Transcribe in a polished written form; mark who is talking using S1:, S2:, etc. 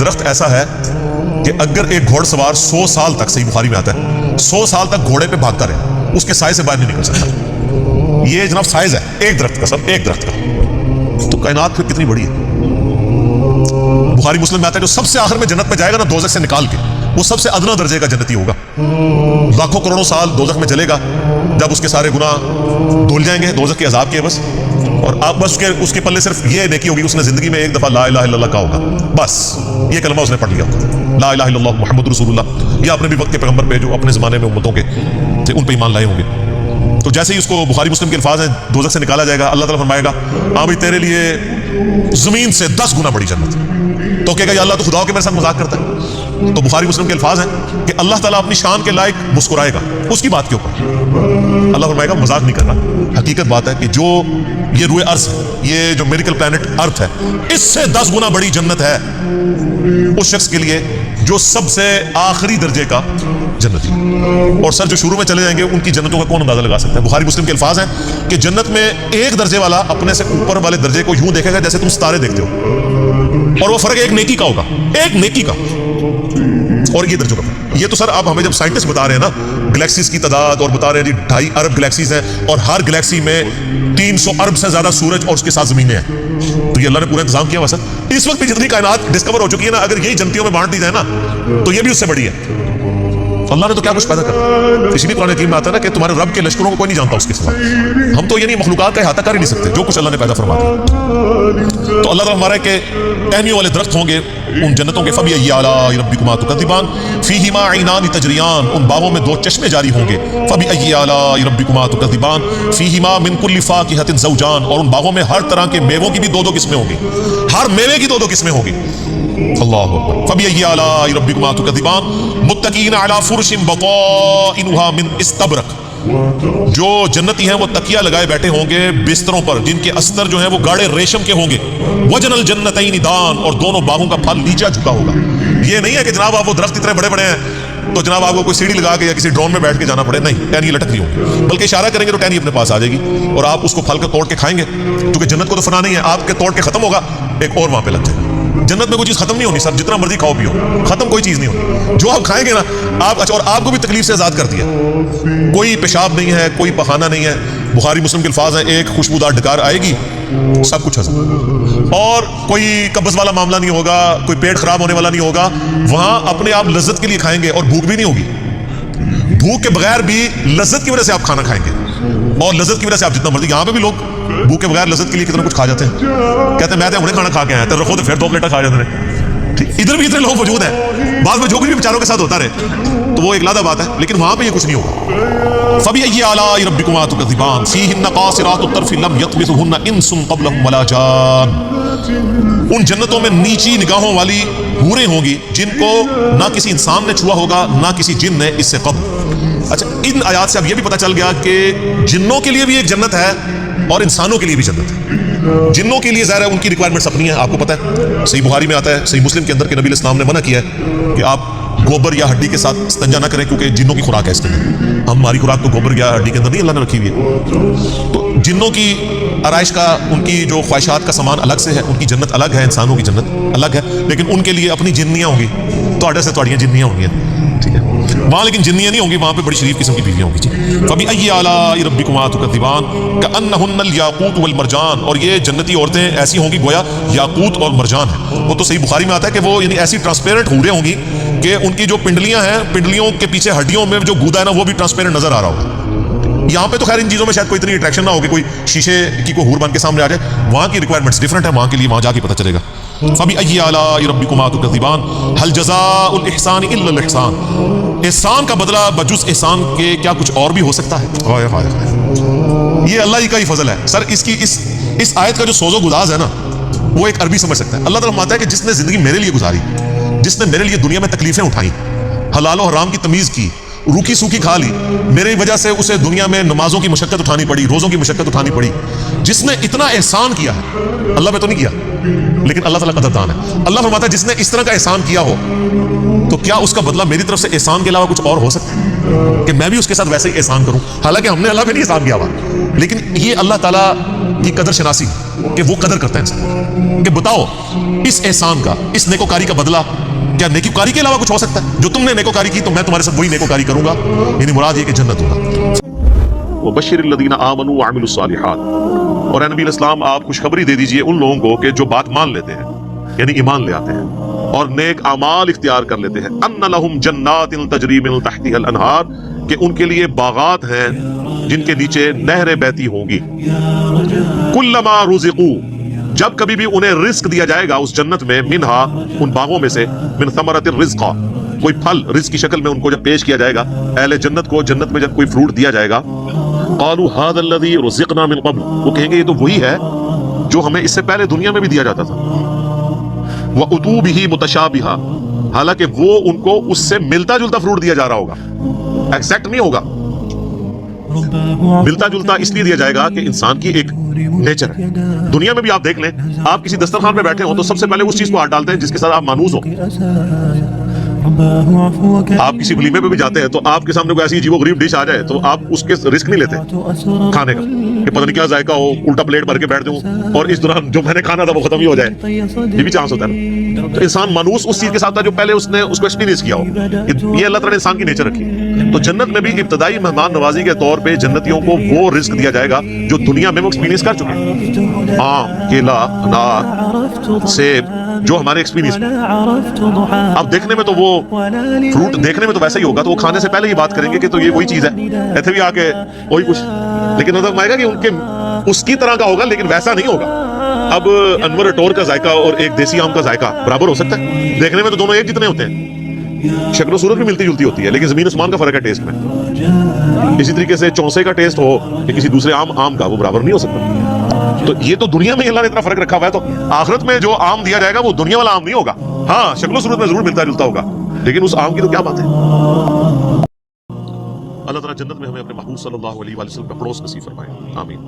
S1: درخت ایسا ہے کہ اگر ایک گھوڑ سوار 100 سال تک، صحیح بخاری میں آتا ہے 100 سال تک گھوڑے پہ بھاگتا رہے، اس کے سائے سے باہر نہیں نکل سکتا. یہ جناب سائز ہے ایک درخت کا، سب ایک درخت کا. تو کائنات پھر کتنی بڑی ہے. بخاری مسلم میں آتا ہے جو سب سے آخر میں جنت میں جائے گا نا دوزخ سے نکال کے، وہ سب سے ادنا درجے کا جنتی ہوگا. لاکھوں کروڑوں سال دوزخ میں چلے گا، جب اس کے سارے گناہ دھل جائیں گے دوزخ کے عذاب کے بس، اور آپ بس اس کے پلے صرف یہ نیکی ہوگی اس نے زندگی میں ایک دفعہ لا الہ الا اللہ کہا ہوگا، بس یہ کلمہ اس نے پڑھ لیا ہوگا، لا الہ الا اللہ محمد رسول اللہ. یہ اپنے بھی وقت کے پیغمبر پہ جو اپنے زمانے میں امتوں کے تھے ان پہ ایمان لائے ہوں گے. تو جیسے ہی اس کو بخاری مسلم کے الفاظ ہیں دوزخ سے نکالا جائے گا، اللہ تعالیٰ فرمائے گا ہاں بھائی تیرے لیے زمین سے 10 گنا بڑی جنت. تو کہے گا یا اللہ تو خدا ہو کے میرے ساتھ مذاق کرتا ہے. تو بخاری مسلم کے الفاظ ہیں کہ اللہ تعالیٰ اپنی شان کے لائق مسکرائے گا اس کی بات کے اوپر. اللہ فرمائے گا مذاق نہیں کر رہا، حقیقت بات ہے کہ جو یہ روئے ارض ہے، یہ جو میریکل پلانٹ ارتھ ہے، اس سے 10 گنا بڑی جنت ہے اس شخص کے لیے جو سب سے آخری درجے کا جنتی. اور سر جو شروع میں چلے جائیں گے ان کی جنتوں کا کون اندازہ لگا سکتا ہے. بخاری مسلم کے الفاظ ہیں کہ جنت میں ایک درجے والا اپنے سے اوپر والے درجے کو یوں دیکھے گا جیسے تم ستارے دیکھتے ہو، اور وہ فرق ایک نیکی کا ہوگا، ایک نیکی کا. اور یہ درجوں کا یہ تو سر آپ ہمیں جب سائنٹسٹ بتا رہے ہیں نا گلیکسیز کی تعداد، اور بتا رہے ہیں 2.5 ارب گلیکسیز ہیں اور ہر گلیکسی میں 300 ارب سے زیادہ سورج اور اس کے ساتھ زمینیں ہیں، تو یہ اللہ نے پورا انتظام کیا ہوا سر. اس وقت بھی جتنی کائنات ڈسکور ہو چکی ہے نا، اگر یہی جنتیوں میں بانٹ دی جائے نا تو یہ بھی اس سے بڑی ہے. اللہ نے تو کیا کچھ پیدا کر، اسی لیے قرآن حکیم میں آتا ہے نا کہ تمہارے رب کے لشکروں کو کوئی نہیں جانتا اس کے سوا. ہم تو یعنی مخلوقات کا احاطہ کر ہی نہیں سکتے جو کچھ اللہ نے پیدا فرما دیا. تو اللہ تعالیٰ ہمارا ہے کہ ٹہنیوں والے درخت ہوں گے ان جنتوں کے، فبأي آلاء ربكما تكذبان فيهما عينان تجريان، ان باغوں میں 2 چشمے جاری ہوں گے. فبأي آلاء ربكما تكذبان فيهما من كل فاكهة زوجان، اور ان باغوں میں ہر طرح کے میووں کی بھی 2 قسمیں ہوں گی، ہر میوے کی 2 قسمیں ہوں گی. اللہ اکبر. فبأي آلاء ربكما تكذبان متكئين على فرش بطائنها من استبرق، جو جنتی ہیں وہ تکیہ لگائے بیٹھے ہوں گے بستروں پر جن کے استر جو ہیں وہ گاڑے ریشم کے ہوں گے. وجن الجنتین دان، اور دونوں باغوں کا پھل نیچا جھکا ہوگا. یہ نہیں ہے کہ جناب آپ وہ درخت اتنے بڑے بڑے ہیں تو جناب آپ کو کوئی سیڑھی لگا کے یا کسی ڈرون میں بیٹھ کے جانا پڑے، نہیں، ٹہنی لٹک رہی ہوگی، بلکہ اشارہ کریں گے تو ٹہنی اپنے پاس آ جائے گی اور آپ اس کو پھل کا توڑ کے کھائیں گے. کیونکہ جنت کو تو فنا نہیں ہے، آپ کے توڑ کے ختم ہوگا ایک اور وہاں پہ لگ جائے گا. جنت میں کوئی چیز ختم نہیں ہونی سر، جتنا مرضی کھاؤ پیو ختم کوئی چیز نہیں ہونی. جو آپ کھائیں گے نا آپ، اچھا، اور آپ کو بھی تکلیف سے آزاد کر دیا، کوئی پیشاب نہیں ہے، کوئی پخانہ نہیں ہے. بخاری مسلم کے الفاظ ہیں ایک خوشبودار ڈکار آئے گی سب کچھ ہضم، اور کوئی قبض والا معاملہ نہیں ہوگا، کوئی پیٹ خراب ہونے والا نہیں ہوگا. وہاں اپنے آپ لذت کے لیے کھائیں گے اور بھوک بھی نہیں ہوگی. بھوک کے بغیر بھی لذت کی وجہ سے آپ کھانا کھائیں گے، اور لذت کی وجہ سے آپ جتنا مرضی. یہاں پہ بھی لوگ بھوک کے بغیر لذت کے لیے کتنا کچھ کھا جاتے ہیں، کہتے ہیں میں انہیں کھانا کھا کے آیا تو رکھو تو پھر 2 پلیٹیں کھا جاتے ہیں. ادھر بھی اتنے لوگ موجود ہیں، بعض میں جو کچھ بھی بیچاروں کے ساتھ ہوتا رہے تو وہ ایک علیحدہ بات ہے، لیکن وہاں پہ یہ کچھ نہیں ہوگا. فبأي آلاء ربكما تكذبان فيهن قاصرات الطرف لم يطمثهن انس قبلهم ولا جان. ان جنتوں میں نیچی نگاہوں والی حوریں ہوں گی جن کو نہ کسی انسان نے چھوا ہوگا نہ کسی جن نے اس سے قبل. اچھا، ان آیات سے اب یہ بھی پتہ چل گیا کہ جنوں کے لیے بھی ایک جنت ہے اور انسانوں کے لیے بھی جنت ہے. جنوں کے لیے ظاہر ہے ان کی ریکوائرمنٹس اپنی ہیں، آپ کو پتہ ہے صحیح بخاری میں آتا ہے، صحیح مسلم کے اندر کہ نبی علیہ السلام نے منع کیا ہے کہ آپ گوبر یا ہڈی کے ساتھ استنجا نہ کریں کیونکہ جنوں کی خوراک ہے اس کے اندر. ہماری خوراک تو گوبر یا ہڈی کے اندر نہیں اللہ نے رکھی ہوئی ہے. تو جنوں کی آرائش کا، ان کی جو خواہشات کا سامان الگ سے ہے، ان کی جنت الگ ہے، انسانوں کی جنت الگ ہے، لیکن ان کے لیے اپنی جنیاں ہوں گی، تواڈے سے تواڈیاں جنیاں ہوں گی، ٹھیک ہے. وہاں لیکن جنیاں نہیں ہوں گی، وہاں پہ بڑی شریف قسم کی بیویاں ہوں گی. فبأي آلاء ربكما تكذبان كأنهن الياقوت والمرجان، اور یہ جنتی عورتیں ایسی ہوں گی گویا یاقوت اور مرجان ہیں. وہ تو صحیح بخاری میں آتا ہے کہ وہ یعنی ایسی ٹرانسپیرنٹ حوریں ہوں گی کہ ان کی جو پنڈلیاں ہیں، پنڈلیوں کے پیچھے ہڈیوں میں جو گودا ہے نا وہ بھی ٹرانسپیرنٹ نظر آ رہا ہوگا. یہاں پہ تو خیر ان چیزوں میں شاید کوئی اتنی اٹریکشن نہ ہوگی، کوئی شیشے کی کوئی حور بن کے سامنے آ جائے. وہاں کی ریکوائرمنٹس ڈفرنٹ ہے، وہاں کے لیے وہاں جا کے پتہ چلے گا. فبأي آلاء ربكما تكذبان هل جزاء الإحسان إلا الإحسان. احسان کا بدلہ بجز احسان کے کیا کچھ اور بھی ہو سکتا ہے؟ ہائے ہائے ہائے، یہ اللہ ہی کا ہی فضل ہے سر. اس کی اس آیت کا جو سوز و گداز ہے نا وہ ایک عربی سمجھ سکتا ہے. اللہ تعالیٰ فرماتا ہے کہ جس نے زندگی میرے لیے گزاری، جس نے میرے لیے دنیا میں تکلیفیں اٹھائیں، حلال و حرام کی تمیز کی، روکھی سوکھی کھا لی، میری وجہ سے اسے دنیا میں نمازوں کی مشقت اٹھانی پڑی، روزوں کی مشقت اٹھانی پڑی، جس نے اتنا احسان کیا ہے، اللہ پہ تو نہیں کیا لیکن اللہ تعالیٰ قدردان ہے. اللہ فرماتا ہے جس نے اس طرح کا احسان کیا ہو تو کیا اس کا بدلہ میری طرف سے احسان کے علاوہ کچھ اور ہو سکتا ہے کہ میں بھی اس کے ساتھ ویسے ہی احسان کروں؟ حالانکہ ہم نے اللہ پہ نہیں احسان کیا ہوا، لیکن یہ اللہ تعالیٰ کی قدر شناسی. کہ وہ قدر کرتا ہے انسان کہ بتاؤ اس احسان کا، اس نیکوکاری کا بدلہ کیا نیکوکاری کے علاوہ کچھ ہو سکتا ہے؟ جو تم نے نیکوکاری کی تو میں تمہارے ساتھ وہی نیکوکاری کروں گا، یعنی مراد یہ کہ جنت ہوگا۔ وبشر الذین آمنوا وعملوا الصالحات، اور اے نبی الاسلام آپ خوشخبری دے دیجئے ان لوگوں کو کہ جو بات مان لیتے ہیں، یعنی ایمان لے آتے ہیں اور نیک اعمال اختیار کر لیتے ہیں، ان لہم جنات تجری من تحتها الانہار، کہ ان کے لیے باغات ہیں جن کے نیچے نہریں بہتی ہوں گی، کلما رزقوا، جب کبھی بھی انہیں رزق دیا جائے گا اس جنت میں، منہا ان باغوں میں سے، من ثمرۃ الرزق، کوئی پھل رزق کی شکل میں ان کو جب پیش کیا جائے گا، اہل جنت کو جنت میں جب کوئی فروٹ دیا جائے گا، قالوا هذا الذي رزقنا من قبل، وہ کہیں گے یہ تو وہی ہے جو ہمیں اس سے پہلے دنیا میں بھی دیا جاتا تھا، وَأُتُوا بِهِ مُتَشَابِهًا، حالانکہ وہ ان کو اس سے ملتا جلتا فروٹ دیا جا رہا ہوگا، ایگزیکٹ نہیں ہوگا، ملتا جلتا اس لیے دیا جائے گا کہ انسان کی ایک نیچر ہے۔ دنیا میں بھی آپ دیکھ لیں، آپ کسی دسترخوان پہ بیٹھے ہوں تو سب سے پہلے اس چیز کو ہاتھ ڈالتے ہیں جس کے ساتھ آپ مانوس ہو۔ آپ کسی ولیمے پہ بھی جاتے ہیں تو آپ کے سامنے کوئی ایسی عجیب و غریب ڈش آ جائے تو آپ اس کے رسک نہیں لیتے کھانے کا کہ پتہ نہیں کیا ذائقہ ہو، الٹا پلیٹ بھر کے بیٹھ جاؤں اور اس دوران جو میں نے کھانا تھا وہ ختم ہی ہو جائے، یہ بھی چانس ہوتا ہے۔ تو انسان مانوس اس چیز کے ساتھ تھا جو پہلے اس نے اس کو ایکسپیرینس کیا ہو، یہ اللہ تعالیٰ نے انسان کی نیچر رکھی۔ تو جنت میں بھی ابتدائی مہمان نوازی کے طور پہ جنتیوں کو وہ رزق دیا جائے گا جو دنیا میں وہ ایکسپیرینس کر چکے ہیں، آم، کیلا، انار، سیب، جو ہمارے ایکسپیرینس میں۔ اب دیکھنے میں تو وہ فروٹ دیکھنے میں تو ویسا ہی ہوگا، تو وہ کھانے سے پہلے ہی بات کریں گے کہ تو یہ وہی چیز ہے، ایسے بھی آ کے وہی کچھ، لیکن نظر آئے گا کہ ان کے اس کی طرح کا ہوگا لیکن ویسا نہیں ہوگا۔ اب انور اٹور کا ذائقہ اور ایک دیسی آم کا ذائقہ برابر ہو سکتا ہے؟ دیکھنے میں تو دونوں ایک جتنے ہوتے ہیں، شکل و صورت بھی ملتی جلتی ہوتی ہے لیکن زمین آسمان کا فرق ہے ٹیسٹ میں۔ اسی طریقے سے چونسے کا ٹیسٹ ہو کہ کسی دوسرے آم کا، وہ برابر نہیں ہو سکتا۔ تو یہ تو دنیا میں اللہ نے اتنا فرق رکھا ہوا ہے، تو آخرت میں جو آم دیا جائے گا وہ دنیا والا آم نہیں ہوگا، ہاں شکل و صورت میں ضرور ملتا جلتا ہوگا لیکن اس آم کی تو کیا بات ہے۔ اللہ تعالیٰ جنت میں ہمیں اپنے محبوب صلی اللہ علیہ وسلم کا پڑوس نصیب فرمائے، آمین۔